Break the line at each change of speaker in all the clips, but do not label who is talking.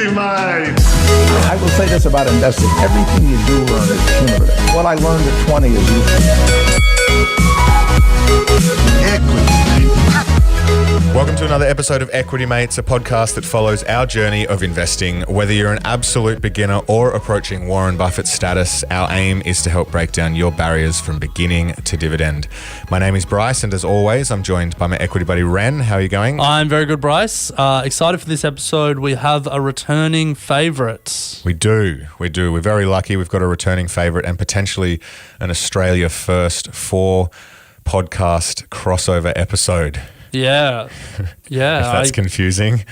Equity Mates.
I will say this about investing. Everything you do learn is cumulative. What I learned at 20 is useful.
Welcome to another episode of Equity Mates, a podcast that follows our journey of investing. Whether you're an absolute beginner or approaching Warren Buffett status, our aim is to help break down your barriers from beginning to dividend. My name is Bryce, and as always, I'm joined by my equity buddy, Ren. How are you going?
I'm very good, Bryce. Excited for this episode. We have a returning favourite.
We do. We're very lucky. We've got a returning favourite and potentially an Australia first for podcast crossover episode.
Yeah.
If that's confusing.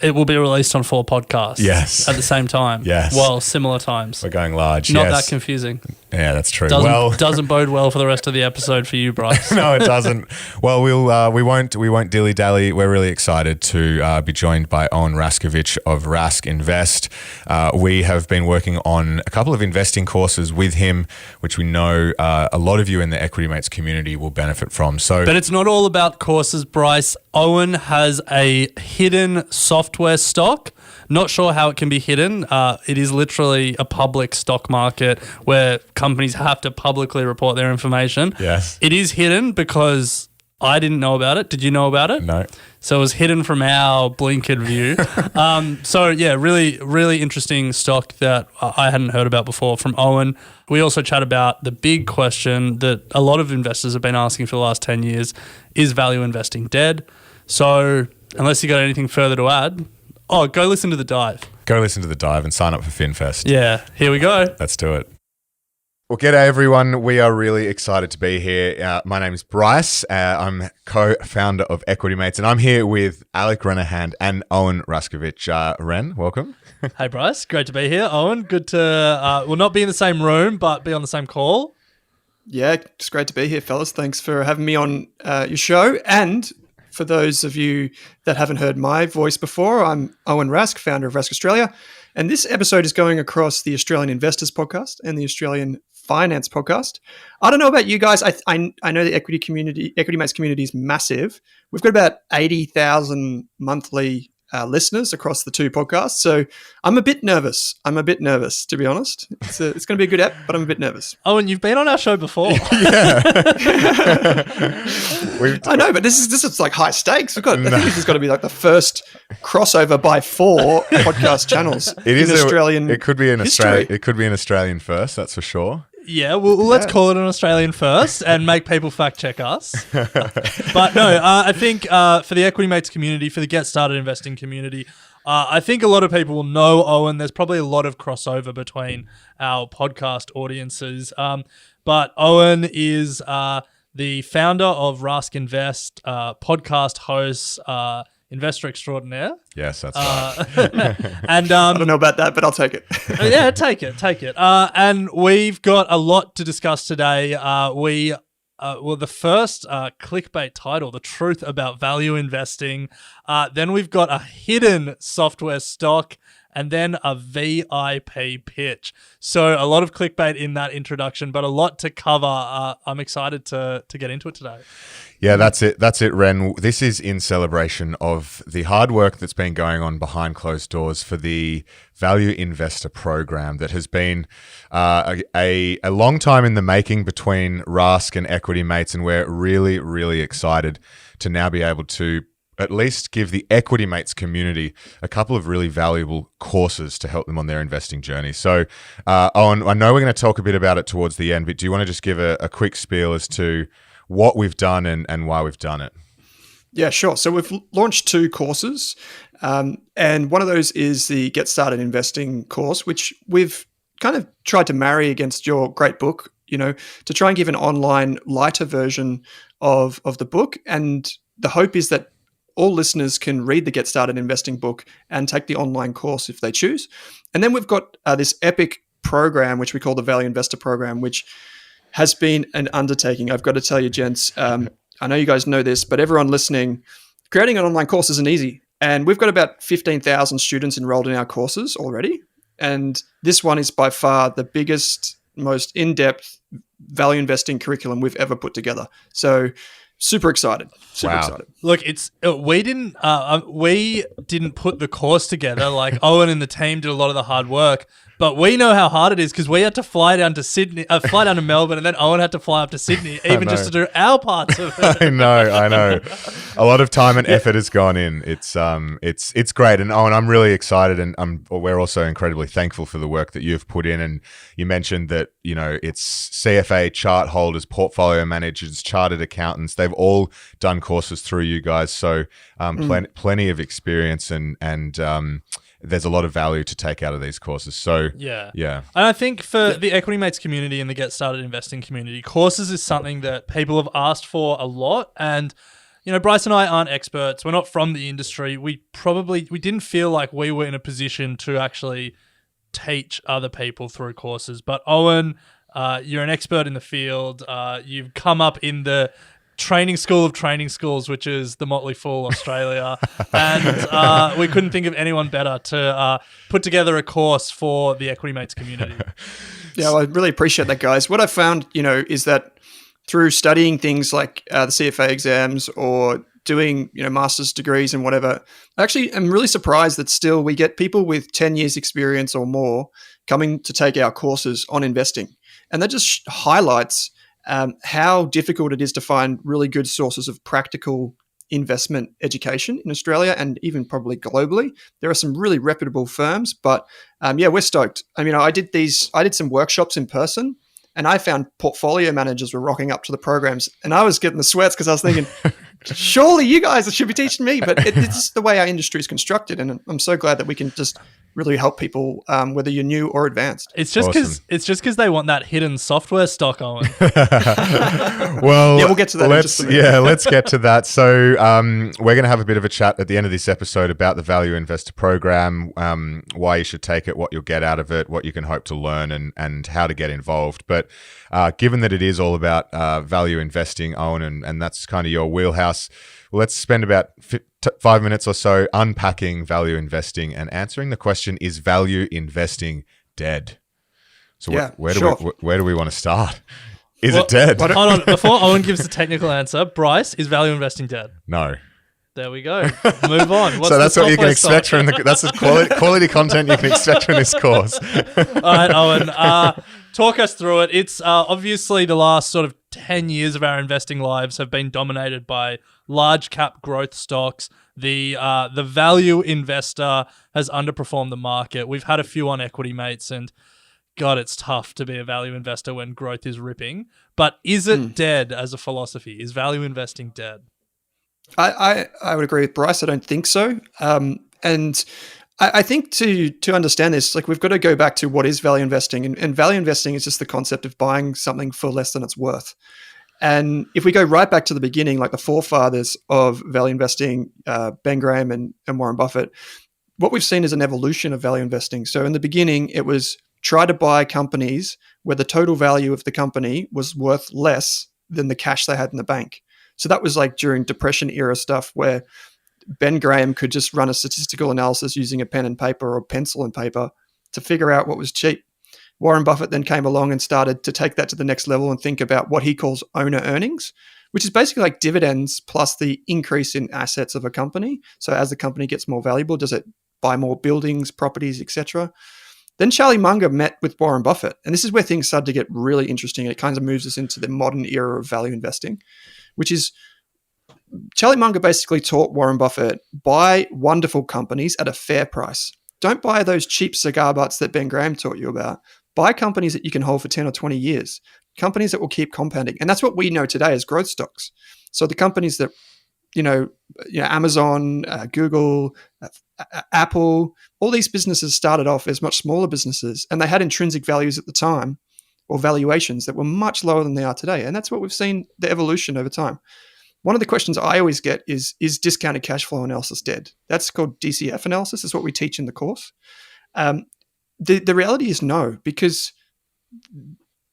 It will be released on 4 podcasts.
Yes.
At the same time.
Yes.
Well, similar times.
We're going large.
Not
yes.
that confusing.
Yeah, that's true.
Doesn't bode well for the rest of the episode for you, Bryce.
No, it doesn't. Well, we won't dilly dally. We're really excited to be joined by Owen Raskovich of Rask Invest. We have been working on a couple of investing courses with him, which we know a lot of you in the Equity Mates community will benefit from.
But it's not all about courses, Bryce. Owen has a hidden software stock. Not sure how it can be hidden. It is literally a public stock market where companies have to publicly report their information.
Yes.
It is hidden because I didn't know about it. Did you know about it?
No.
So it was hidden from our blinkered view. Really, really interesting stock that I hadn't heard about before from Owen. We also chat about the big question that a lot of investors have been asking for the last 10 years. Is value investing dead? So unless you got anything further to add, go listen to the dive.
Go listen to the dive and sign up for FinFest.
Yeah, here we go.
Let's do it. Well, g'day everyone. We are really excited to be here. My name is Bryce. I'm co-founder of Equity Mates, and I'm here with Alec Renahand and Owen Raskovich. Ren, welcome.
Hey, Bryce. Great to be here. Owen, good to, not be in the same room, but be on the same call.
Yeah, it's great to be here, fellas. Thanks for having me on your show. And for those of you that haven't heard my voice before, I'm Owen Rask, founder of Rask Australia. And this episode is going across the Australian Investors Podcast and the Australian Finance Podcast. I don't know about you guys. I know the Equity Mates community is massive. We've got about 80,000 monthly listeners across the 2 podcasts. So I'm a bit nervous, to be honest. It's going to be a good app, but I'm a bit nervous.
Owen, you've been on our show before.
Yeah.
I know, but this is like high stakes. I think this has got to be like the first crossover by 4 podcast channels.
It could be an
history.
It could be an Australian first, that's for sure.
Yeah, well, let's call it an Australian first and make people fact check us. But no, I think for the Equity Mates community, for the Get Started Investing community, I think a lot of people will know Owen. There's probably a lot of crossover between our podcast audiences. But Owen is the founder of Rask Invest, podcast host, investor extraordinaire.
Yes, that's right.
And
I don't know about that, but I'll take it.
Yeah, take it. And we've got a lot to discuss today. The first clickbait title, The Truth About Value Investing. Then we've got a hidden software stock, and then a VIP pitch. So a lot of clickbait in that introduction, but a lot to cover. I'm excited to get into it today.
Yeah, that's it, Ren. This is in celebration of the hard work that's been going on behind closed doors for the Value Investor Program that has been a long time in the making between Rask and Equity Mates, and we're really, really excited to now be able to at least give the Equity Mates community a couple of really valuable courses to help them on their investing journey. So, Owen, I know we're going to talk a bit about it towards the end, but do you want to just give a quick spiel as to what we've done and why we've done it?
Yeah, sure. So we've launched 2 courses, and one of those is the Get Started Investing course, which we've kind of tried to marry against your great book, to try and give an online lighter version of the book. And the hope is that all listeners can read the Get Started Investing book and take the online course if they choose. And then we've got this epic program, which we call the Value Investor Program, which has been an undertaking. I've got to tell you, gents, I know you guys know this, but everyone listening, creating an online course isn't easy. And we've got about 15,000 students enrolled in our courses already. And this one is by far the biggest, most in-depth value investing curriculum we've ever put together. So super excited. Super
Wow.
excited.
Look, we didn't put the course together. Like Owen and the team did a lot of the hard work, but we know how hard it is because we had to fly down to Melbourne, and then Owen had to fly up to Sydney, even just to do our parts of it.
I know. A lot of time and effort has gone in. It's great, and Owen, I'm really excited, and we're also incredibly thankful for the work that you've put in. And you mentioned that it's CFA chart holders, portfolio managers, chartered accountants. They've all done courses through you guys, so plenty of experience, and there's a lot of value to take out of these courses. So
yeah.
And
I think for the Equity Mates community and the Get Started Investing community, courses is something that people have asked for a lot. And Bryce and I aren't experts. We're not from the industry. We didn't feel like we were in a position to actually teach other people through courses. But Owen, you're an expert in the field. You've come up in the training school of training schools, which is the Motley Fool Australia, and we couldn't think of anyone better to put together a course for the Equity Mates community.
Yeah, well, I really appreciate that, guys. What I found, is that through studying things like the CFA exams or doing, master's degrees and whatever, I actually am really surprised that still we get people with 10 years experience or more coming to take our courses on investing. And that just highlights how difficult it is to find really good sources of practical investment education in Australia and even probably globally. There are some really reputable firms, but we're stoked. I mean, I did some workshops in person, and I found portfolio managers were rocking up to the programs, and I was getting the sweats because I was thinking, surely you guys should be teaching me, but it's just the way our industry is constructed, and I'm so glad that we can just really help people, whether you're new or advanced.
It's just because they want that hidden software stock, Owen.
Well,
we'll get to that.
Let's get to that. So we're going to have a bit of a chat at the end of this episode about the Value Investor Program, why you should take it, what you'll get out of it, what you can hope to learn, and how to get involved. But given that it is all about value investing, Owen, and that's kind of your wheelhouse, let's spend about 5 minutes or so unpacking value investing and answering the question, is value investing dead? So where do we want to start? Is it dead?
Hold on. Before Owen gives the technical answer, Bryce, is value investing dead?
No.
There we go. Move on.
So that's what you can expect from that's the quality content you can expect from this course.
All right, Owen, talk us through it. It's obviously the last sort of 10 years of our investing lives have been dominated by large cap growth stocks. The value investor has underperformed the market. We've had a few on Equity Mates, and God, it's tough to be a value investor when growth is ripping. But is it dead as a philosophy? Is value investing dead?
I would agree with Bryce. I don't think so. And I think to understand this, like, we've got to go back to what is value investing. And value investing is just the concept of buying something for less than it's worth. And if we go right back to the beginning, like the forefathers of value investing, Ben Graham and Warren Buffett, what we've seen is an evolution of value investing. So in the beginning, it was try to buy companies where the total value of the company was worth less than the cash they had in the bank. So that was like during Depression era stuff where Ben Graham could just run a statistical analysis using a pen and paper or pencil and paper to figure out what was cheap. Warren Buffett then came along and started to take that to the next level and think about what he calls owner earnings, which is basically like dividends plus the increase in assets of a company. So as the company gets more valuable, does it buy more buildings, properties, etc.? Then Charlie Munger met with Warren Buffett, and this is where things started to get really interesting. It kind of moves us into the modern era of value investing, which is Charlie Munger basically taught Warren Buffett, buy wonderful companies at a fair price. Don't buy those cheap cigar butts that Ben Graham taught you about. Buy companies that you can hold for 10 or 20 years, companies that will keep compounding. And that's what we know today as growth stocks. So the companies that, Amazon, Google, Apple, all these businesses started off as much smaller businesses, and they had intrinsic values at the time, or valuations that were much lower than they are today. And that's what we've seen, the evolution over time. One of the questions I always get is discounted cash flow analysis dead? That's called DCF analysis. It's what we teach in the course. The reality is no, because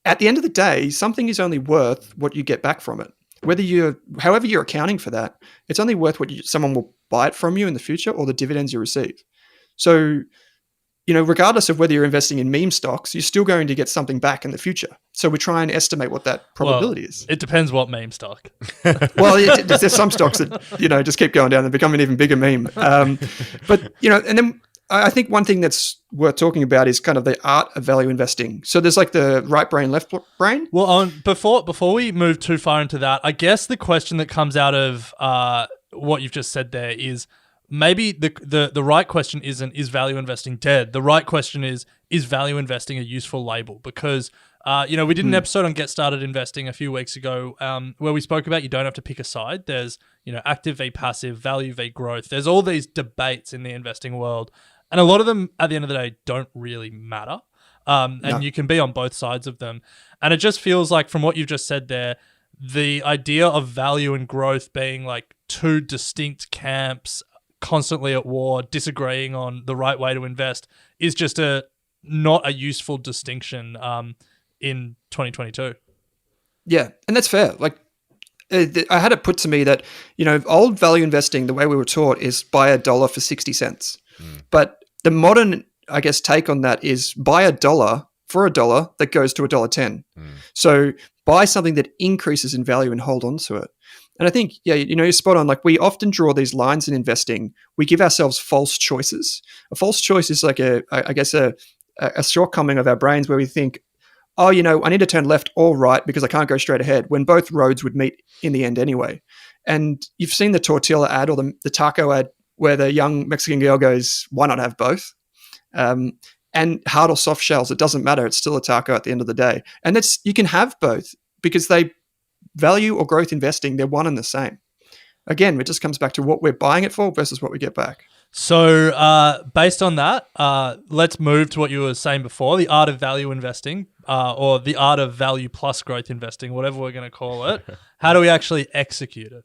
at the end of the day, something is only worth what you get back from it. However you're accounting for that, it's only worth what someone will buy it from you in the future or the dividends you receive. So regardless of whether you're investing in meme stocks, you're still going to get something back in the future. So we try and estimate what that probability is.
It depends what meme stock.
Well, there's some stocks that, just keep going down and become an even bigger meme. But, and then I think one thing that's worth talking about is kind of the art of value investing. So there's like the right brain, left brain.
Well, before we move too far into that, I guess the question that comes out of what you've just said there is maybe the right question isn't, is value investing dead? The right question is value investing a useful label? Because we did an episode on Get Started Investing a few weeks ago where we spoke about you don't have to pick a side. There's, active v passive, value v growth. There's all these debates in the investing world. And a lot of them, at the end of the day, don't really matter. And you can be on both sides of them. And it just feels like, from what you've just said there, the idea of value and growth being like two distinct camps, constantly at war, disagreeing on the right way to invest, is just not a useful distinction in 2022.
Yeah, and that's fair. Like, I had it put to me that, old value investing, the way we were taught, is buy $1 for 60 cents. But the modern, I guess, take on that is buy $1 for $1 that goes to $1.10. So buy something that increases in value and hold on to it. And I think, you're spot on. Like, we often draw these lines in investing. We give ourselves false choices. A false choice is like a shortcoming of our brains where we think, I need to turn left or right because I can't go straight ahead, when both roads would meet in the end anyway. And you've seen the tortilla ad or the taco ad where the young Mexican girl goes, why not have both? And hard or soft shells, it doesn't matter. It's still a taco at the end of the day. And you can have both because value or growth investing, they're one and the same. Again, it just comes back to what we're buying it for versus what we get back.
So based on that, let's move to what you were saying before, the art of value investing or the art of value plus growth investing, whatever we're going to call it. How do we actually execute it?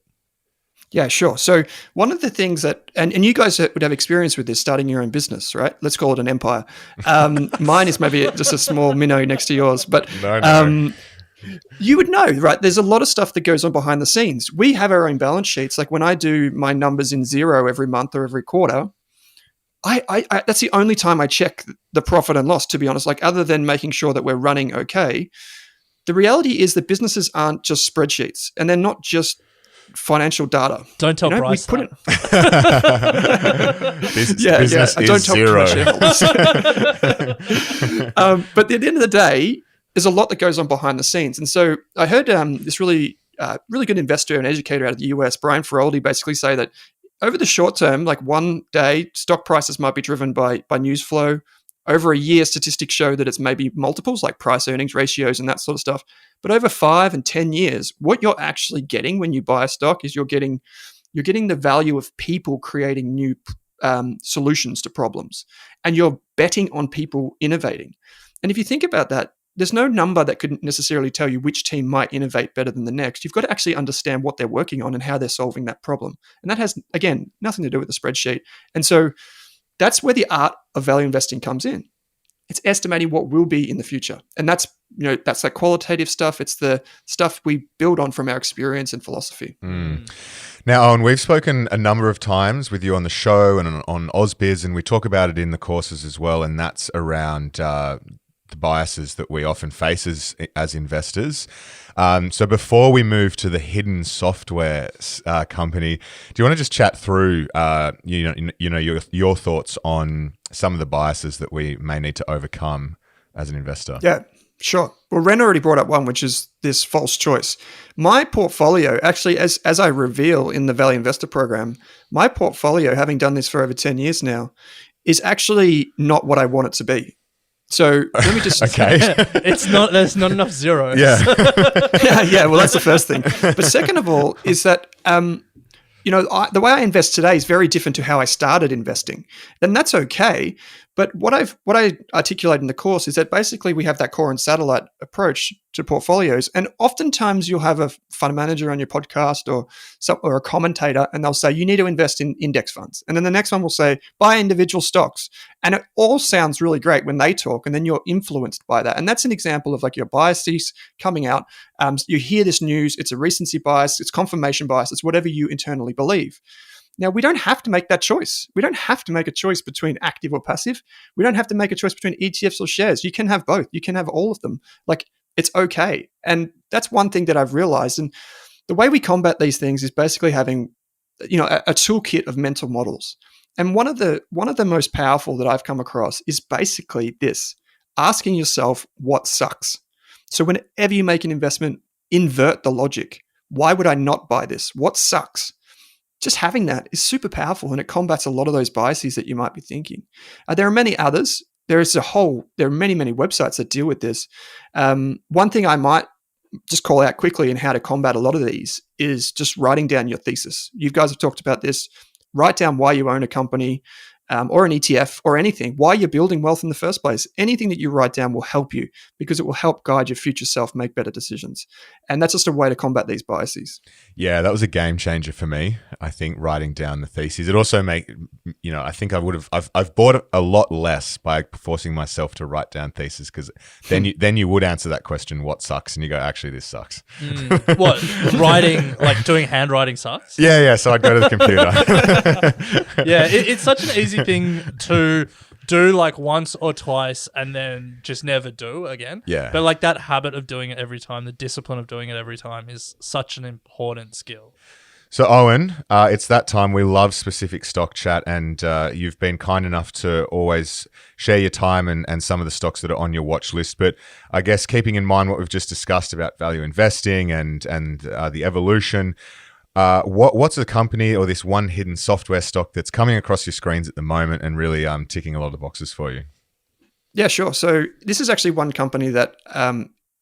Yeah, sure. So one of the things that, and you guys would have experience with this, starting your own business, right? Let's call it an empire. Mine is maybe just a small minnow next to yours, but
No.
You would know, right? There's a lot of stuff that goes on behind the scenes. We have our own balance sheets. Like, when I do my numbers in Xero every month or every quarter, I that's the only time I check the profit and loss, to be honest. Like, other than making sure that we're running okay, the reality is that businesses aren't just spreadsheets, and they're not just financial data.
Don't tell Bryce that.
Business is
don't tell
zero.
But at the end of the day, there's a lot that goes on behind the scenes. And so I heard this really good investor and educator out of the US, Brian Feroldi, basically say that over the short term, like one day, stock prices might be driven by news flow. Over a year, statistics show that it's maybe multiples, like price earnings ratios and that sort of stuff. But over 5 and 10 years, what you're actually getting when you buy a stock is you're getting the value of people creating new solutions to problems. And you're betting on people innovating. And if you think about that, there's no number that could necessarily tell you which team might innovate better than the next. You've got to actually understand what they're working on and how they're solving that problem. And that has, again, nothing to do with the spreadsheet. And so that's where the art of value investing comes in. It's estimating what will be in the future. And that's that qualitative stuff. It's the stuff we build on from our experience and philosophy.
Now, Owen, we've spoken a number of times with you on the show and on AusBiz, and we talk about it in the courses as well, and that's around the biases that we often face as investors. So before we move to the hidden software company, do you want to just chat through your thoughts on some of the biases that we may need to overcome as an investor?
Yeah, sure. Well, Ren already brought up one, which is this false choice. My portfolio, actually, as I reveal in the Value Investor Program, my portfolio, having done this for over 10 years now, is actually not what I want it to be. So let me just
okay.
There's not enough zeros.
Yeah.
yeah. Well, that's the first thing. But second of all is that the way I invest today is very different to how I started investing, and that's okay. But what I articulate in the course is that basically we have that core and satellite approach to portfolios, and oftentimes you'll have a fund manager on your podcast or a commentator, and they'll say you need to invest in index funds, and then the next one will say buy individual stocks, and it all sounds really great when they talk, and then you're influenced by that, and that's an example of like your biases coming out. You hear this news, it's a recency bias, it's confirmation bias, it's whatever you internally believe. Now, we don't have to make that choice. We don't have to make a choice between active or passive. We don't have to make a choice between ETFs or shares. You can have both. You can have all of them. Like, it's okay. And that's one thing that I've realized. And the way we combat these things is basically having, a toolkit of mental models. And one of the most powerful that I've come across is basically this: asking yourself what sucks. So whenever you make an investment, invert the logic. Why would I not buy this? What sucks? Just having that is super powerful, and it combats a lot of those biases that you might be thinking. There are many others. There are many, many websites that deal with this. One thing I might just call out quickly and how to combat a lot of these is just writing down your thesis. You guys have talked about this. Write down why you own a company or an ETF or anything, why you're building wealth in the first place. Anything that you write down will help you, because it will help guide your future self make better decisions. And that's just a way to combat these biases.
Yeah, that was a game changer for me. I think writing down the theses. It also I think I've bought a lot less by forcing myself to write down theses, because then you would answer that question, what sucks? And you go, actually, this sucks.
What, writing, like doing handwriting sucks?
Yeah. So I'd go to the computer.
Yeah, it's such an easy thing to do like once or twice and then just never do again.
Yeah.
But like that habit of doing it every time, the discipline of doing it every time is such an important skill.
So Owen, it's that time. We love specific stock chat, and you've been kind enough to always share your time and some of the stocks that are on your watch list. But I guess keeping in mind what we've just discussed about value investing and the evolution, what's the company or this one hidden software stock that's coming across your screens at the moment and really ticking a lot of the boxes for you?
Yeah, sure. So this is actually one company that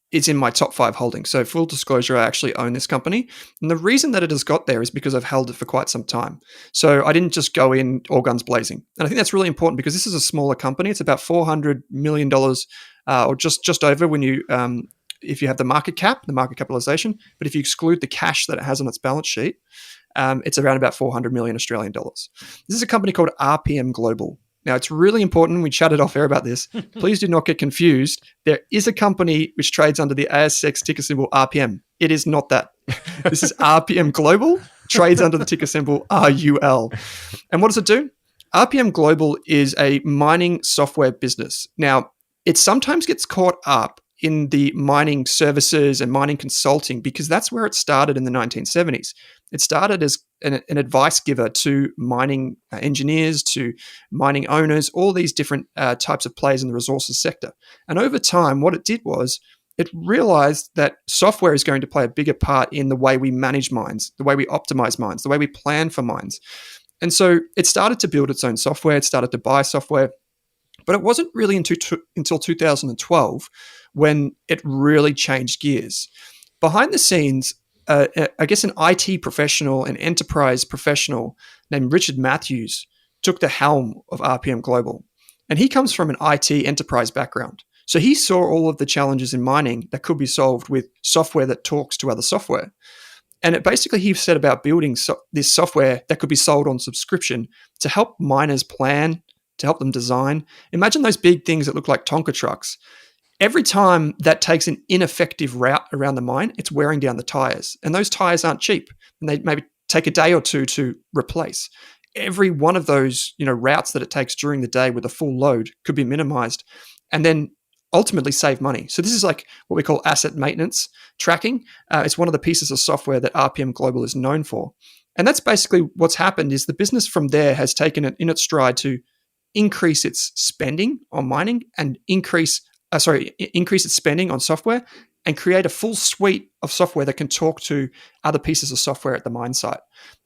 is in my top 5 holdings. So full disclosure, I actually own this company. And the reason that it has got there is because I've held it for quite some time. So I didn't just go in all guns blazing. And I think that's really important because this is a smaller company. It's about $400 million or just over when you if you have the market capitalization. But if you exclude the cash that it has on its balance sheet, it's around about 400 million Australian dollars. This is a company called RPM Global. Now, it's really important. We chatted off air about this. Please do not get confused. There is a company which trades under the ASX ticker symbol RPM. It is not that. This is RPM Global, trades under the ticker symbol RUL. And what does it do? RPM Global is a mining software business. Now, it sometimes gets caught up in the mining services and mining consulting because that's where it started in the 1970s. It started as an advice giver to mining engineers, to mining owners, all these different types of players in the resources sector. And over time, what it did was it realized that software is going to play a bigger part in the way we manage mines, the way we optimize mines, the way we plan for mines. And so it started to build its own software. It started to buy software. But it wasn't really until 2012 when it really changed gears. Behind the scenes, I guess an IT professional, an enterprise professional named Richard Matthews took the helm of RPM Global. And he comes from an IT enterprise background. So he saw all of the challenges in mining that could be solved with software that talks to other software. And he set about building this software that could be sold on subscription to help miners plan, to help them design. Imagine those big things that look like Tonka trucks. Every time that takes an ineffective route around the mine, it's wearing down the tires. And those tires aren't cheap. And they maybe take a day or two to replace. Every one of those, routes that it takes during the day with a full load could be minimized and then ultimately save money. So this is like what we call asset maintenance tracking. It's one of the pieces of software that RPM Global is known for. And that's basically what's happened is the business from there has taken it in its stride to increase its spending on mining and increase its spending on software and create a full suite of software that can talk to other pieces of software at the mine site.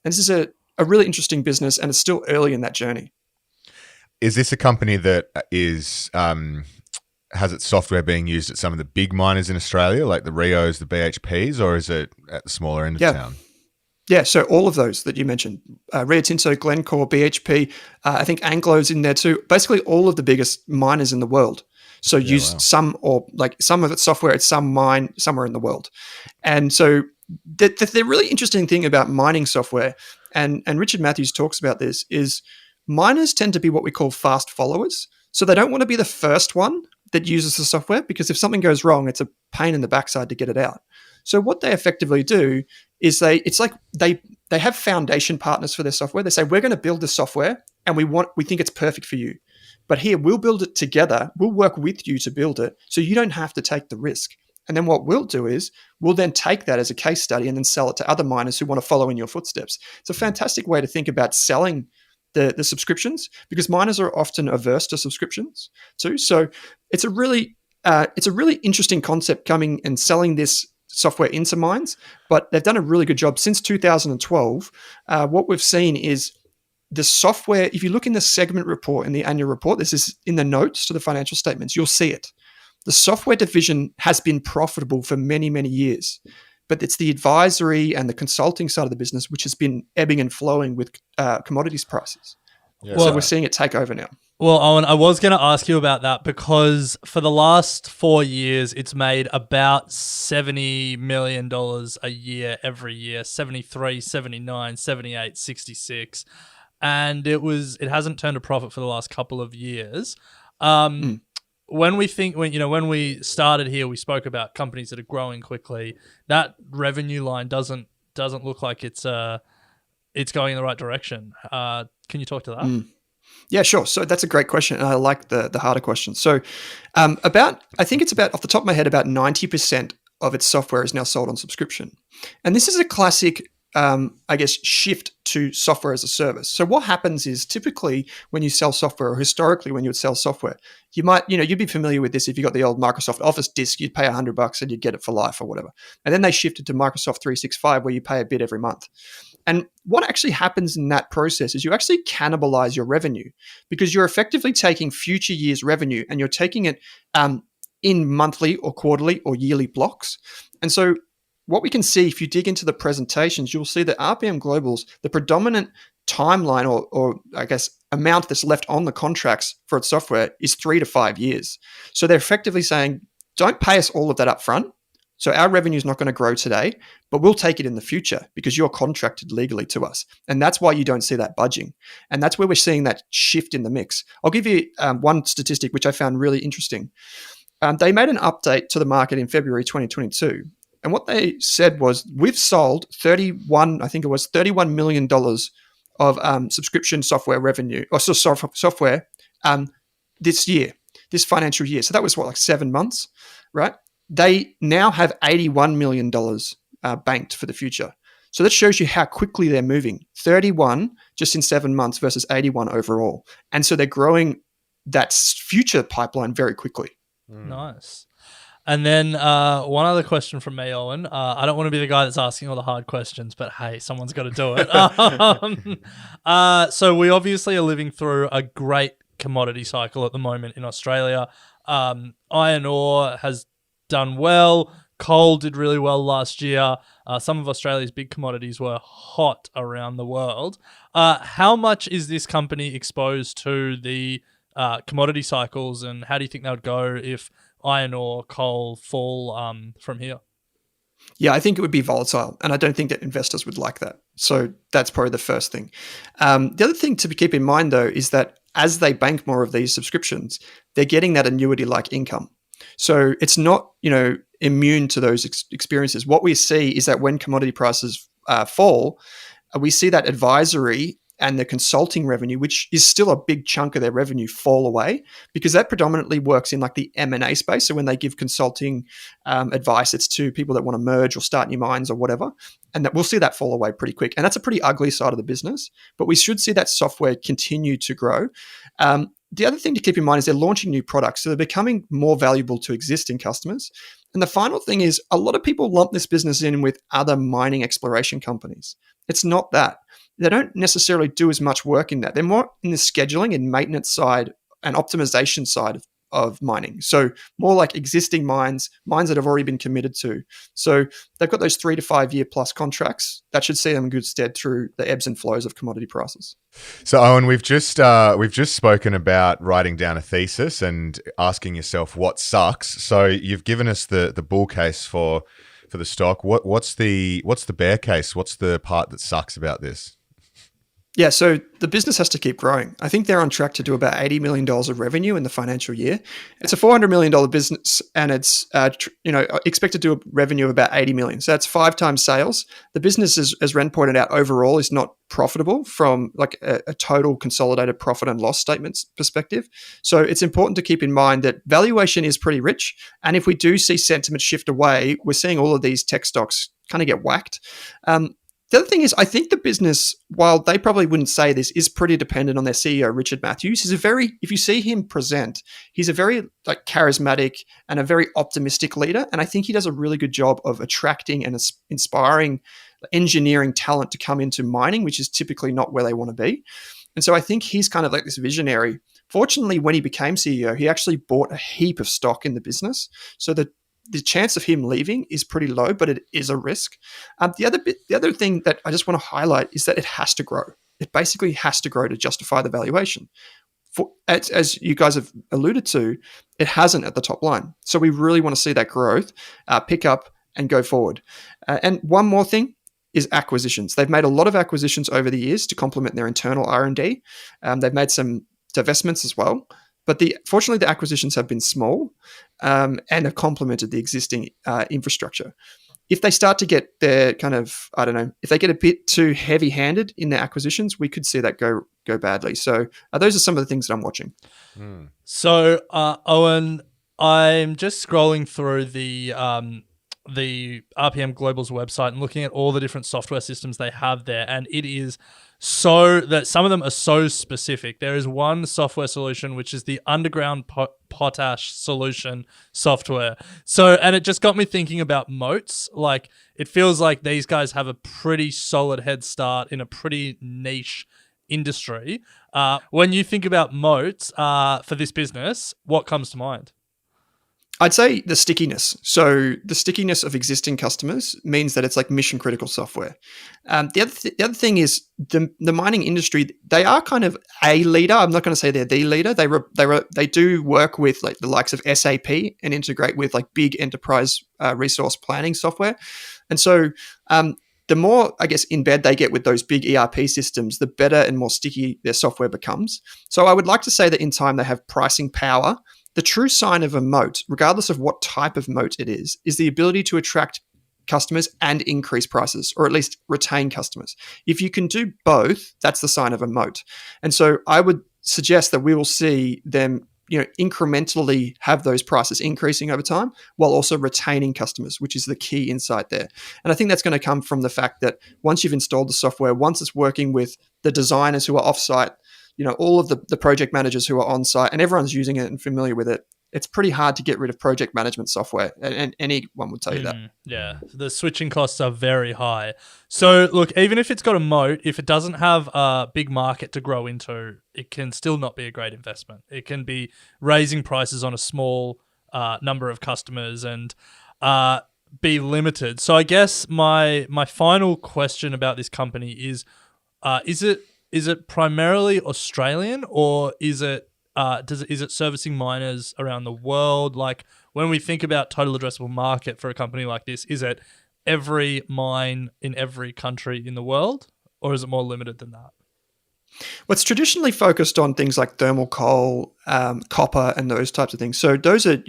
And this is a really interesting business, and it's still early in that journey.
Is this a company that has its software being used at some of the big miners in Australia, like the Rios, the BHPs, or is it at the smaller end of town?
Yeah, so all of those that you mentioned, Rio Tinto, Glencore, BHP, I think Anglo's in there too. Basically all of the biggest miners in the world. So some of its software at some mine somewhere in the world. And so the really interesting thing about mining software, and Richard Matthews talks about this, is miners tend to be what we call fast followers. So they don't want to be the first one that uses the software because if something goes wrong, it's a pain in the backside to get it out. So what they effectively do is they they have foundation partners for their software. They say, we're going to build this software and we think it's perfect for you. But here, we'll build it together. We'll work with you to build it so you don't have to take the risk. And then what we'll do is we'll then take that as a case study and then sell it to other miners who want to follow in your footsteps. It's a fantastic way to think about selling the subscriptions, because miners are often averse to subscriptions too. So it's a really interesting concept coming and selling this software into mines, but they've done a really good job. Since 2012, what we've seen is the software, if you look in the segment report, in the annual report, this is in the notes to the financial statements, you'll see it. The software division has been profitable for many, many years, but it's the advisory and the consulting side of the business which has been ebbing and flowing with commodities prices.
Yeah.
So we're seeing it take over now.
Well, Owen, I was going to ask you about that because for the last 4 years, it's made about $70 million a year every year, 73, 79, 78, 66. And it hasn't turned a profit for the last couple of years. When we started here, we spoke about companies that are growing quickly. That revenue line doesn't look like it's going in the right direction. Can you talk to that?
Yeah, sure. So that's a great question, and I like the harder question. So, I think it's about, off the top of my head, about 90% of its software is now sold on subscription, and this is a classic, shift to software as a service. So what happens is typically when you sell software, or historically when you would sell software, you'd be familiar with this. If you got the old Microsoft Office disk, you'd pay $100 and you'd get it for life or whatever. And then they shifted to Microsoft 365 where you pay a bit every month. And what actually happens in that process is you actually cannibalize your revenue, because you're effectively taking future years' revenue and you're taking it in monthly or quarterly or yearly blocks. And so what we can see, if you dig into the presentations, you'll see that RPM Global's, the predominant timeline or I guess amount that's left on the contracts for its software is 3 to 5 years. So they're effectively saying, don't pay us all of that up front. So our revenue is not going to grow today, but we'll take it in the future because you're contracted legally to us. And that's why you don't see that budging. And that's where we're seeing that shift in the mix. I'll give you one statistic, which I found really interesting. They made an update to the market in February 2022. And what they said was, we've sold $31 million of subscription software revenue, or software this year, this financial year. So that was like 7 months, right? They now have $81 million banked for the future. So that shows you how quickly they're moving. 31 just in 7 months versus 81 overall. And so they're growing that future pipeline very quickly.
Nice. And then one other question from me, Owen. I don't want to be the guy that's asking all the hard questions, but hey, someone's got to do it. So we obviously are living through a great commodity cycle at the moment in Australia. Iron ore has done well. Coal did really well last year. Some of Australia's big commodities were hot around the world. How much is this company exposed to the commodity cycles, and how do you think that would go if iron ore, coal fall from here?
Yeah, I think it would be volatile, and I don't think that investors would like that. So that's probably the first thing. The other thing to keep in mind, though, is that as they bank more of these subscriptions, they're getting that annuity-like income. So it's not, immune to those experiences. What we see is that when commodity prices fall, we see that advisory and the consulting revenue, which is still a big chunk of their revenue, fall away, because that predominantly works in like the M&A space. So when they give consulting advice, it's to people that want to merge or start new mines or whatever. And that we'll see that fall away pretty quick. And that's a pretty ugly side of the business, but we should see that software continue to grow. The other thing to keep in mind is they're launching new products. So they're becoming more valuable to existing customers. And the final thing is a lot of people lump this business in with other mining exploration companies. It's not that. They don't necessarily do as much work in that. They're more in the scheduling and maintenance side and optimization side of mining. So more like existing mines that have already been committed to. So they've got those 3 to 5 year plus contracts that should see them in good stead through the ebbs and flows of commodity prices.
So Owen, we've just spoken about writing down a thesis and asking yourself what sucks. So you've given us the bull case for the stock. What's the bear case? What's the part that sucks about this?
Yeah, so the business has to keep growing. I think they're on track to do about $80 million of revenue in the financial year. It's a $400 million business, and it's expected to do a revenue of about $80 million. So that's 5 times sales. The business, as Ren pointed out, overall is not profitable from like a total consolidated profit and loss statements perspective. So it's important to keep in mind that valuation is pretty rich. And if we do see sentiment shift away, we're seeing all of these tech stocks kind of get whacked. The other thing is, I think the business, while they probably wouldn't say this, is pretty dependent on their CEO, Richard Matthews. If you see him present, he's a very like charismatic and a very optimistic leader. And I think he does a really good job of attracting and inspiring engineering talent to come into mining, which is typically not where they want to be. And so I think he's kind of like this visionary. Fortunately, when he became CEO, he actually bought a heap of stock in the business. So the chance of him leaving is pretty low, but it is a risk. The other thing that I just want to highlight is that it has to grow. It basically has to grow to justify the valuation. As you guys have alluded to, it hasn't at the top line. So we really want to see that growth pick up and go forward. And one more thing is acquisitions. They've made a lot of acquisitions over the years to complement their internal R&D. They've made some divestments as well. But fortunately, the acquisitions have been small and have complemented the existing infrastructure. If they start to get their if they get a bit too heavy-handed in their acquisitions, we could see that go badly. So those are some of the things that I'm watching.
So, Owen, I'm just scrolling through the RPM Global's website and looking at all the different software systems they have there, and it is so that some of them are so specific. There is one software solution which is the underground potash solution software. So, and it just got me thinking about moats. Like, it feels like these guys have a pretty solid head start in a pretty niche industry. When you think about moats for this business, what comes to mind?
I'd say the stickiness. So the stickiness of existing customers means that it's like mission critical software. The other thing is the mining industry. They are kind of a leader. I'm not going to say they're the leader. They do work with like the likes of SAP and integrate with like big enterprise resource planning software. And so the more, I guess, in bed they get with those big ERP systems, the better and more sticky their software becomes. So I would like to say that in time they have pricing power. The true sign of a moat, regardless of what type of moat it is the ability to attract customers and increase prices, or at least retain customers. If you can do both, that's the sign of a moat. And so I would suggest that we will see them, incrementally have those prices increasing over time while also retaining customers, which is the key insight there. And I think that's going to come from the fact that once you've installed the software, once it's working with the designers who are offsite, all of the project managers who are on site and everyone's using it and familiar with it, it's pretty hard to get rid of project management software. And anyone would tell you that.
Yeah, the switching costs are very high. So look, even if it's got a moat, if it doesn't have a big market to grow into, it can still not be a great investment. It can be raising prices on a small number of customers and be limited. So I guess my final question about this company is it primarily Australian, or is it servicing miners around the world? Like, when we think about total addressable market for a company like this, is it every mine in every country in the world, or is it more limited than that?
Well, it's traditionally focused on things like thermal coal, copper, and those types of things. So those are,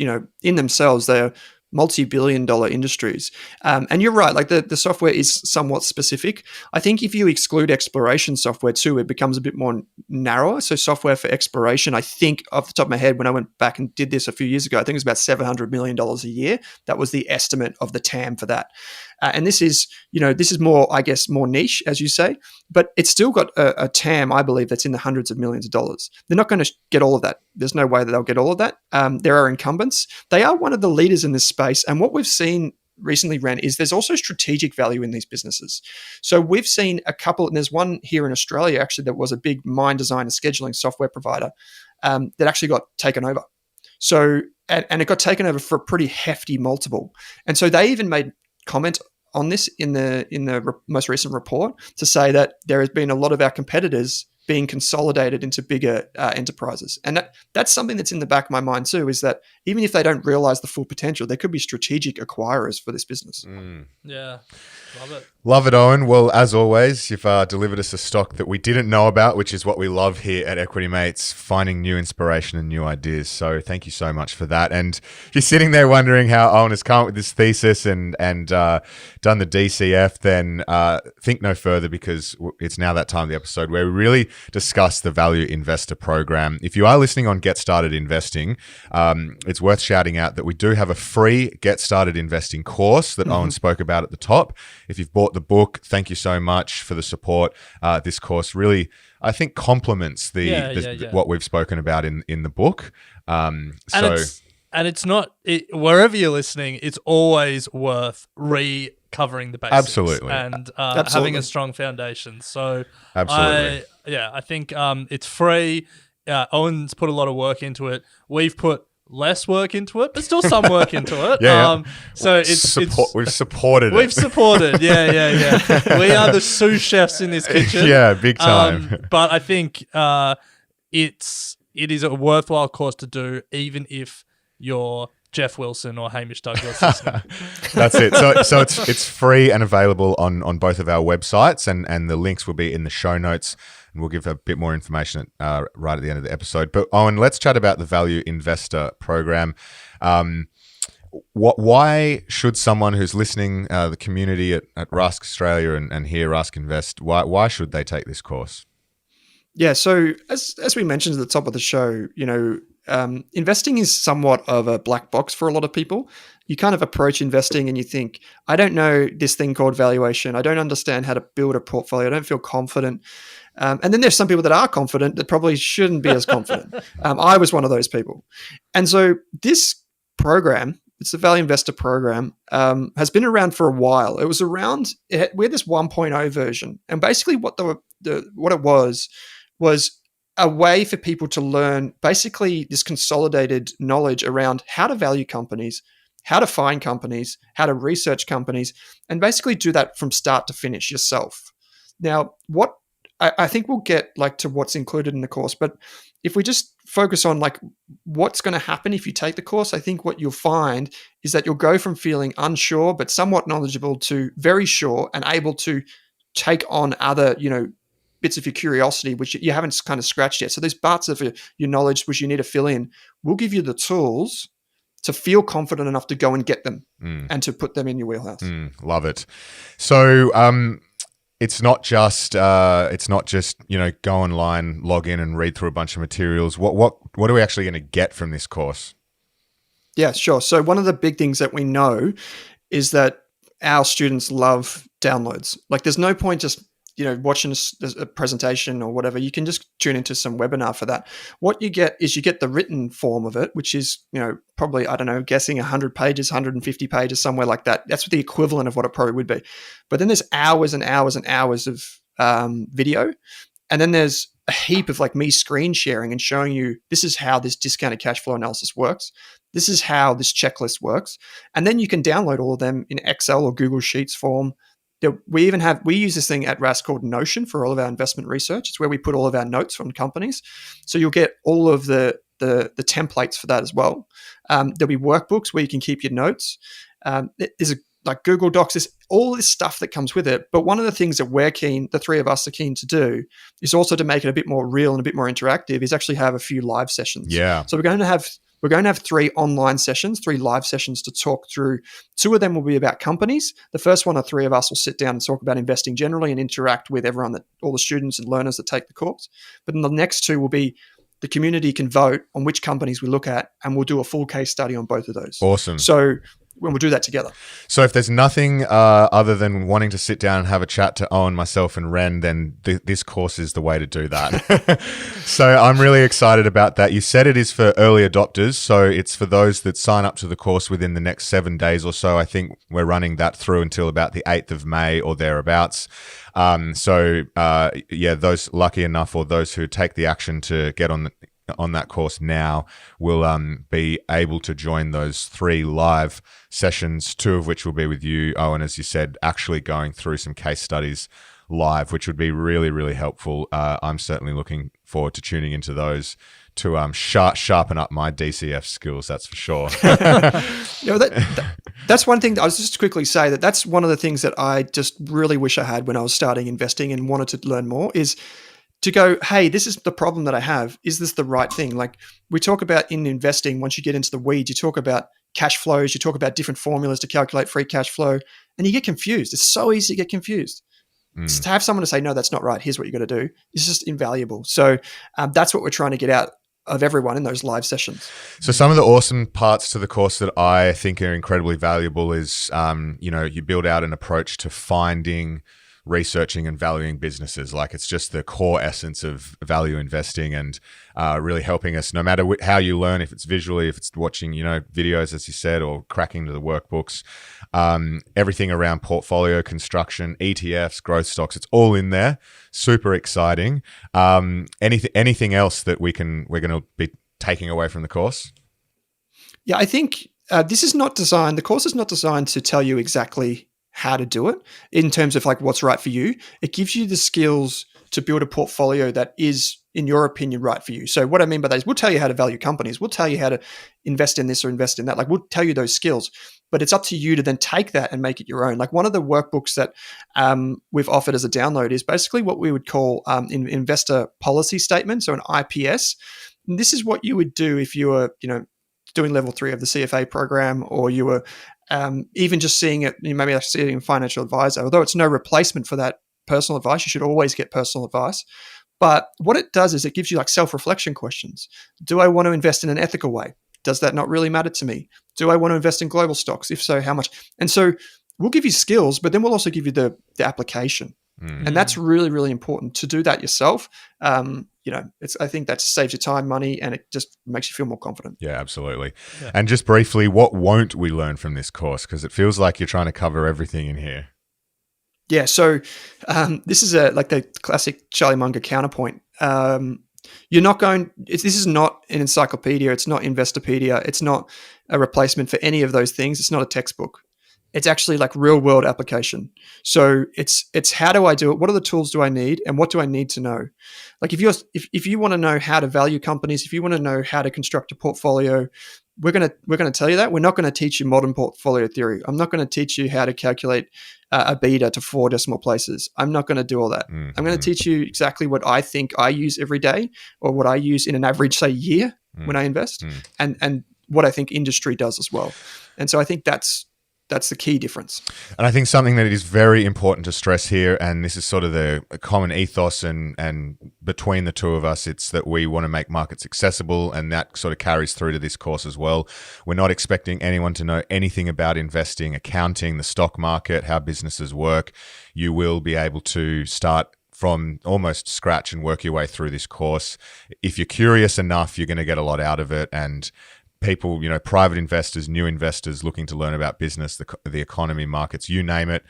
in themselves, they're multi-billion-dollar industries. And you're right, like the software is somewhat specific. I think if you exclude exploration software too, it becomes a bit more narrower. So software for exploration, I think off the top of my head, when I went back and did this a few years ago, I think it was about $700 million a year. That was the estimate of the TAM for that. And this is more, I guess, more niche, as you say, but it's still got a TAM, I believe, that's in the hundreds of millions of dollars. They're not going to get all of that. There's no way that they'll get all of that. There are incumbents. They are one of the leaders in this space. And what we've seen recently, Ren, is there's also strategic value in these businesses. So we've seen a couple, and there's one here in Australia, actually, that was a big mine design and scheduling software provider that actually got taken over. So, and it got taken over for a pretty hefty multiple. And so they even made comment on this in the most recent report to say that there has been a lot of our competitors being consolidated into bigger enterprises. And that's something that's in the back of my mind too, is that even if they don't realize the full potential, there could be strategic acquirers for this business.
Yeah, love it.
Love it, Owen. Well, as always, you've delivered us a stock that we didn't know about, which is what we love here at Equity Mates, finding new inspiration and new ideas. So thank you so much for that. And if you're sitting there wondering how Owen has come up with this thesis and done the DCF, then think no further, because it's now that time of the episode where we really discuss the Value Investor Program. If you are listening on Get Started Investing, it's worth shouting out that we do have a free Get Started Investing course that Owen spoke about at the top. If you've bought the book, thank you so much for the support. This course really, I think, complements what we've spoken about in the book.
And it's not, wherever you're listening, it's always worth recovering the basics.
Absolutely.
And having a strong foundation. So
absolutely.
I think it's free. Owen's put a lot of work into it. We've put less work into it, but still some work into it. So
we've supported it.
We've supported. Yeah. We are the sous chefs in this kitchen.
Yeah, big time.
But I think it is a worthwhile course to do, even if you're Jeff Wilson or Hamish Douglas listening.
That's it. So it's free and available on both of our websites, and the links will be in the show notes. And we'll give a bit more information right at the end of the episode. But Owen, let's chat about the Value Investor Program. Why should someone who's listening, the community at Rask Australia and here Rask Invest, why should they take this course?
Yeah, so as we mentioned at the top of the show, investing is somewhat of a black box for a lot of people. You kind of approach investing and you think, I don't know this thing called valuation. I don't understand how to build a portfolio. I don't feel confident. And then there's some people that are confident that probably shouldn't be as confident. I was one of those people. And so this program, it's the Value Investor Program, has been around for a while. It was around, we had this 1.0 version. And basically what what it was a way for people to learn basically this consolidated knowledge around how to value companies, how to find companies, how to research companies, and basically do that from start to finish yourself. Now, what I think we'll get to what's included in the course, but if we just focus on what's going to happen if you take the course, I think what you'll find is that you'll go from feeling unsure but somewhat knowledgeable to very sure and able to take on other, bits of your curiosity which you haven't kind of scratched yet. So these parts of your knowledge which you need to fill in, we'll give you the tools to feel confident enough to go and get them and to put them in your wheelhouse.
Love it. So it's not just go online, log in and read through a bunch of materials. What are we actually going to get from this course?
Yeah, sure. So one of the big things that we know is that our students love downloads. There's no point just watching a presentation or whatever. You can just tune into some webinar for that. What you get is you get the written form of it, which is, probably, I don't know, guessing 100 pages, 150 pages, somewhere like that. That's the equivalent of what it probably would be. But then there's hours and hours and hours of video. And then there's a heap of me screen sharing and showing you, this is how this discounted cash flow analysis works. This is how this checklist works. And then you can download all of them in Excel or Google Sheets form. We use this thing at Rask called Notion for all of our investment research. It's where we put all of our notes from companies. So you'll get all of the templates for that as well. There'll be workbooks where you can keep your notes. There's Google Docs, there's all this stuff that comes with it. But one of the things that the three of us are keen to do is also to make it a bit more real and a bit more interactive, is actually have a few live sessions.
Yeah.
So we're going to have 3 online sessions, 3 live sessions to talk through. 2 of them will be about companies. The first one, the 3 of us will sit down and talk about investing generally and interact with all the students and learners that take the course. But then the next 2 will be the community can vote on which companies we look at, and we'll do a full case study on both of those.
Awesome. So
when we'll do that together.
So if there's nothing other than wanting to sit down and have a chat to Owen, myself, and Ren, then this course is the way to do that. So I'm really excited about that. You said it is for early adopters, so it's for those that sign up to the course within the next 7 days or so. I think we're running that through until about the 8th of May or thereabouts. Those lucky enough, or those who take the action to get on that course now, will be able to join those 3 live sessions, 2 of which will be with you, Owen, as you said, actually going through some case studies live, which would be really, really helpful. I'm certainly looking forward to tuning into those to sharpen up my DCF skills, that's for sure.
That's one thing. I was just quickly say that's one of the things that I just really wish I had when I was starting investing and wanted to learn more is to go, hey, this is the problem that I have. Is this the right thing? Like we talk about in investing, once you get into the weeds, you talk about cash flows, you talk about different formulas to calculate free cash flow, and you get confused. It's so easy to get confused. To have someone to say, no, that's not right, here's what you got to do, is just invaluable. So that's what we're trying to get out of everyone in those live sessions.
So some of the awesome parts to the course that I think are incredibly valuable is, you build out an approach to finding, researching and valuing businesses. Like it's just the core essence of value investing and really helping us no matter how you learn, if it's visually, if it's watching, videos, as you said, or cracking to the workbooks, everything around portfolio construction, ETFs, growth stocks, it's all in there. Super exciting. Anything else that we're going to be taking away from the course?
Yeah, I think the course is not designed to tell you exactly how to do it in terms of like what's right for you. It gives you the skills to build a portfolio that is, in your opinion, right for you. So what I mean by that is we'll tell you how to value companies. We'll tell you how to invest in this or invest in that. Like we'll tell you those skills, but it's up to you to then take that and make it your own. Like one of the workbooks that we've offered as a download is basically what we would call an investor policy statement, so an IPS. And this is what you would do if you were, doing level 3 of the CFA program, or you were even just seeing it, maybe seeing a financial advisor, although it's no replacement for that personal advice. You should always get personal advice. But what it does is it gives you like self-reflection questions. Do I want to invest in an ethical way? Does that not really matter to me? Do I want to invest in global stocks? If so, how much? And so we'll give you skills, but then we'll also give you the application. And that's really, really important to do that yourself. I think that saves you time, money, and it just makes you feel more confident.
Yeah, absolutely. Yeah. And just briefly, what won't we learn from this course? Because it feels like you're trying to cover everything in here.
Yeah. So this is like the classic Charlie Munger counterpoint. This is not an encyclopedia. It's not Investopedia. It's not a replacement for any of those things. It's not a textbook. It's actually like real world application. So it's how do I do it? What are the tools do I need? And what do I need to know? Like if you want to know how to value companies, if you want to know how to construct a portfolio, we're going to tell you that. We're not going to teach you modern portfolio theory. I'm not going to teach you how to calculate a beta to 4 decimal places. I'm not going to do all that. I'm going to teach you exactly what I think I use every day, or what I use in an average, say, year when I invest, and what I think industry does as well. And so I think that's the key difference.
And I think something that is very important to stress here, and this is sort of the common ethos and between the two of us, it's that we want to make markets accessible, and that sort of carries through to this course as well. We're not expecting anyone to know anything about investing, accounting, the stock market, how businesses work. You will be able to start from almost scratch and work your way through this course. If you're curious enough, you're going to get a lot out of it, and people, private investors, new investors looking to learn about business, the economy, markets, you name it.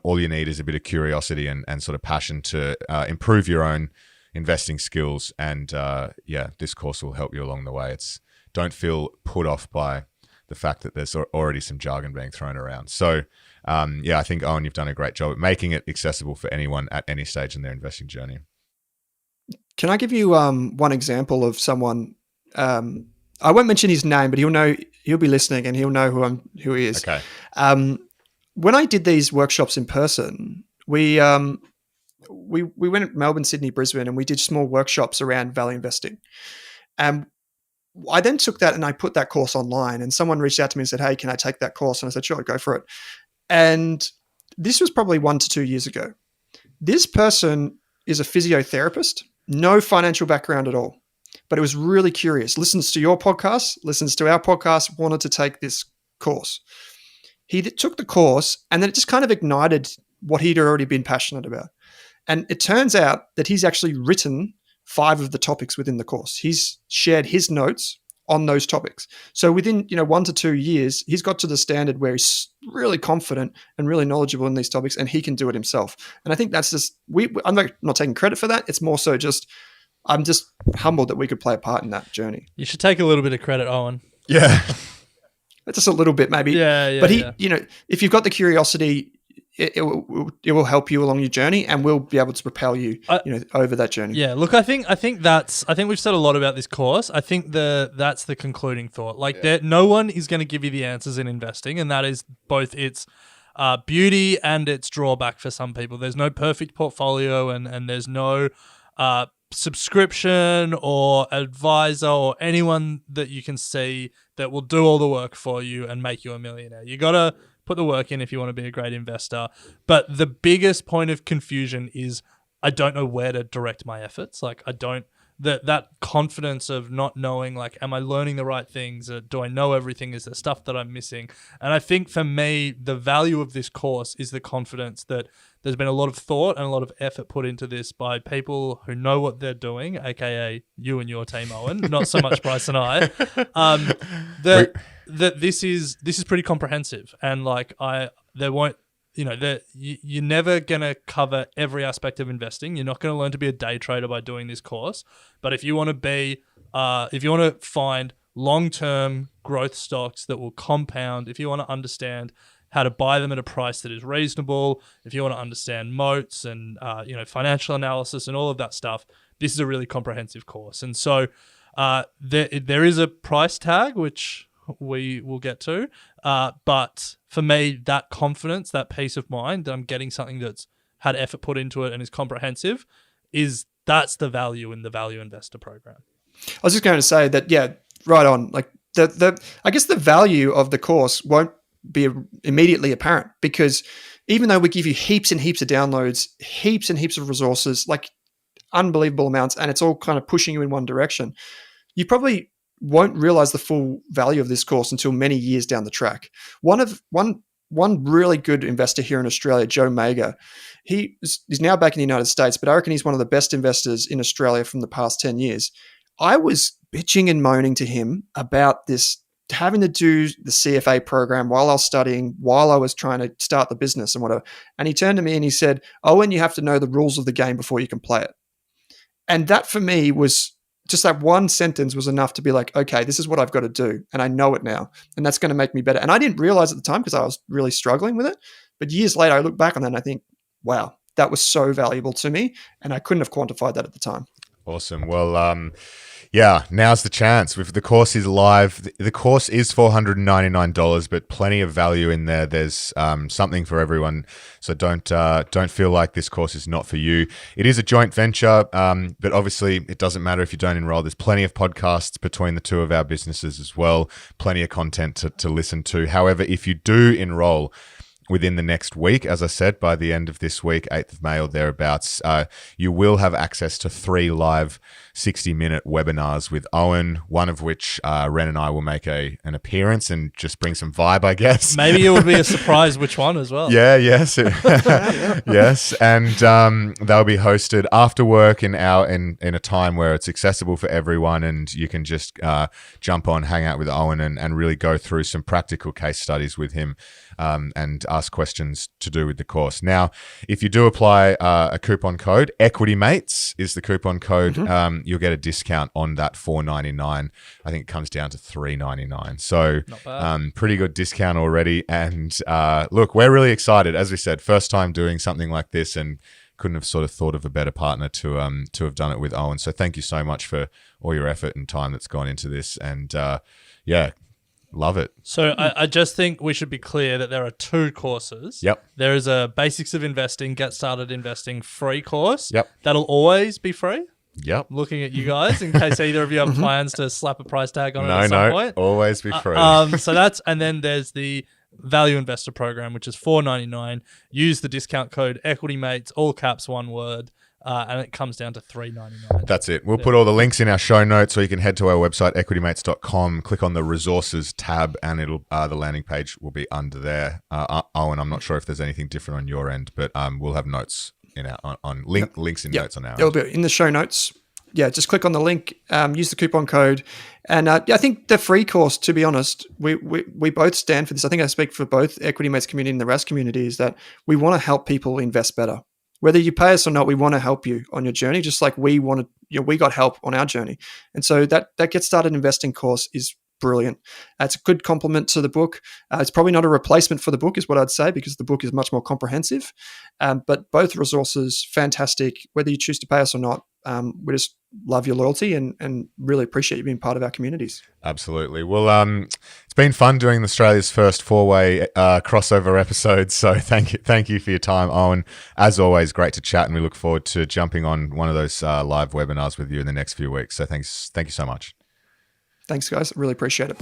All you need is a bit of curiosity and sort of passion to improve your own investing skills. And this course will help you along the way. Don't feel put off by the fact that there's already some jargon being thrown around. So I think, Owen, you've done a great job at making it accessible for anyone at any stage in their investing journey.
Can I give you one example of someone? I won't mention his name, but he'll be listening and he'll know who he is.
Okay.
When I did these workshops in person, we went to Melbourne, Sydney, Brisbane, and we did small workshops around value investing. I then took that and I put that course online, and someone reached out to me and said, "Hey, can I take that course?" And I said, "Sure, go for it." And this was probably 1 to 2 years ago. This person is a physiotherapist, no financial background at all. But it was really curious, listens to your podcast, listens to our podcast, wanted to take this course. He took the course, and then it just kind of ignited what he'd already been passionate about. And it turns out that he's actually written 5 of the topics within the course. He's shared his notes on those topics. So within 1 to 2 years, he's got to the standard where he's really confident and really knowledgeable in these topics, and he can do it himself. And I think that's just, I'm not taking credit for that. It's more so just, I'm just humbled that we could play a part in that journey.
You should take a little bit of credit, Owen.
Yeah.
Just a little bit, maybe.
Yeah.
But if you've got the curiosity, it will help you along your journey, and we'll be able to propel you, over that journey.
Yeah, look, I think we've said a lot about this course. I think that's the concluding thought. Like, no one is going to give you the answers in investing, and that is both its beauty and its drawback for some people. There's no perfect portfolio, and there's no subscription or advisor or anyone that you can see that will do all the work for you and make you a millionaire. You got to put the work in if you want to be a great investor. But the biggest point of confusion is I don't know where to direct my efforts. Like, I don't, that confidence of not knowing, like, am I learning the right things? Do I know everything? Is there stuff that I'm missing? And I think for me, the value of this course is the confidence that there's been a lot of thought and a lot of effort put into this by people who know what they're doing, aka you and your team, Owen, not so much Bryce and I. That this is pretty comprehensive, and like you're never gonna cover every aspect of investing. You're not gonna learn to be a day trader by doing this course. But if you want to find long-term growth stocks that will compound, if you want to understand how to buy them at a price that is reasonable, if you want to understand moats and financial analysis and all of that stuff, this is a really comprehensive course. And so there is a price tag, which we will get to. But for me, that confidence, that peace of mind that I'm getting something that's had effort put into it and is comprehensive, that's the value in the Value Investor Program.
I was just going to say that, yeah, right on. Like I guess the value of the course won't be immediately apparent, because even though we give you heaps and heaps of downloads, heaps and heaps of resources, like unbelievable amounts, and it's all kind of pushing you in one direction, you probably won't realize the full value of this course until many years down the track. One really good investor here in Australia, Joe Mager, he's now back in the United States, but I reckon he's one of the best investors in Australia from the past 10 years. I was bitching and moaning to him about this, having to do the CFA program while I was studying, while I was trying to start the business and whatever. And he turned to me and he said, "Owen, you have to know the rules of the game before you can play it." And that for me was just, that one sentence was enough to be like, okay, this is what I've got to do. And I know it now. And that's going to make me better. And I didn't realize at the time because I was really struggling with it. But years later, I look back on that and I think, wow, that was so valuable to me. And I couldn't have quantified that at the time.
Awesome. Well, yeah, now's the chance. If the course is live, the course is $499, but plenty of value in there. There's something for everyone. So don't feel like this course is not for you. It is a joint venture, but obviously it doesn't matter if you don't enroll. There's plenty of podcasts between the two of our businesses as well. Plenty of content to listen to. However, if you do enroll within the next week, as I said, by the end of this week, 8th of May or thereabouts, you will have access to 3 live 60-minute webinars with Owen, one of which Ren and I will make an appearance and just bring some vibe, I guess.
Maybe it would be a surprise which one as well.
Yeah, yes. Yes, and they'll be hosted after work in a time where it's accessible for everyone, and you can just jump on, hang out with Owen and really go through some practical case studies with him and ask questions to do with the course. Now, if you do apply a coupon code, Equity Mates is the coupon code, you'll get a discount on that $4.99. I think it comes down to $3.99. So pretty good discount already. And look, we're really excited. As we said, first time doing something like this, and couldn't have sort of thought of a better partner to have done it with Owen. So thank you so much for all your effort and time that's gone into this. And yeah, love it.
So I just think we should be clear that there are 2 courses.
Yep.
There is a Basics of Investing, Get Started Investing free course.
Yep.
That'll always be free.
Yep.
Looking at you guys, in case either of you have plans to slap a price tag on it at some point.
Always be free.
So that's, and then there's the Value Investor Program, which is $4.99. Use the discount code Equity Mates, all caps, one word. And it comes down to $3.99.
That's it. We'll put all the links in our show notes, so you can head to our website, equitymates.com, click on the resources tab, and it'll the landing page will be under there. Owen, I'm not sure if there's anything different on your end, but we'll have notes in our links in notes on our end.
It'll be in the show notes. Yeah, just click on the link, use the coupon code. And I think the free course, to be honest, we both stand for this. I think I speak for both Equity Mates community and the Rask community, is that we want to help people invest better. Whether you pay us or not, we want to help you on your journey, just like we wanted, we got help on our journey. And so that Get Started Investing course is brilliant. It's a good complement to the book. It's probably not a replacement for the book, is what I'd say, because the book is much more comprehensive. But both resources, fantastic. Whether you choose to pay us or not, we just love your loyalty and really appreciate you being part of our communities.
Absolutely. Well, it's been fun doing Australia's first four-way crossover episode. So thank you for your time, Owen. As always, great to chat, and we look forward to jumping on one of those live webinars with you in the next few weeks. So thank you so much.
Thanks, guys. I really appreciate it.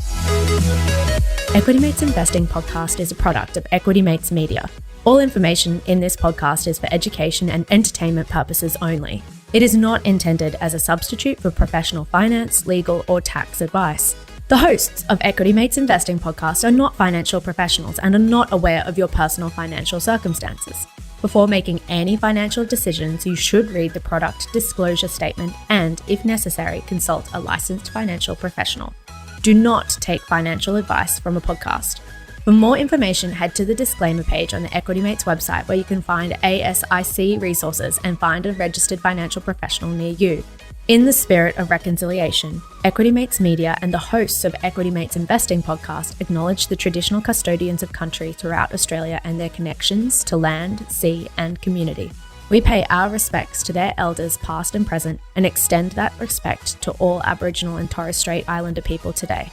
Equity Mates Investing Podcast is a product of Equity Mates Media. All information in this podcast is for education and entertainment purposes only. It is not intended as a substitute for professional finance, legal, or tax advice. The hosts of Equity Mates Investing Podcast are not financial professionals and are not aware of your personal financial circumstances. Before making any financial decisions, you should read the product disclosure statement and, if necessary, consult a licensed financial professional. Do not take financial advice from a podcast. For more information, head to the disclaimer page on the Equity Mates website, where you can find ASIC resources and find a registered financial professional near you. In the spirit of reconciliation, Equity Mates Media and the hosts of Equity Mates Investing Podcast acknowledge the traditional custodians of country throughout Australia and their connections to land, sea, and community. We pay our respects to their elders past and present and extend that respect to all Aboriginal and Torres Strait Islander people today.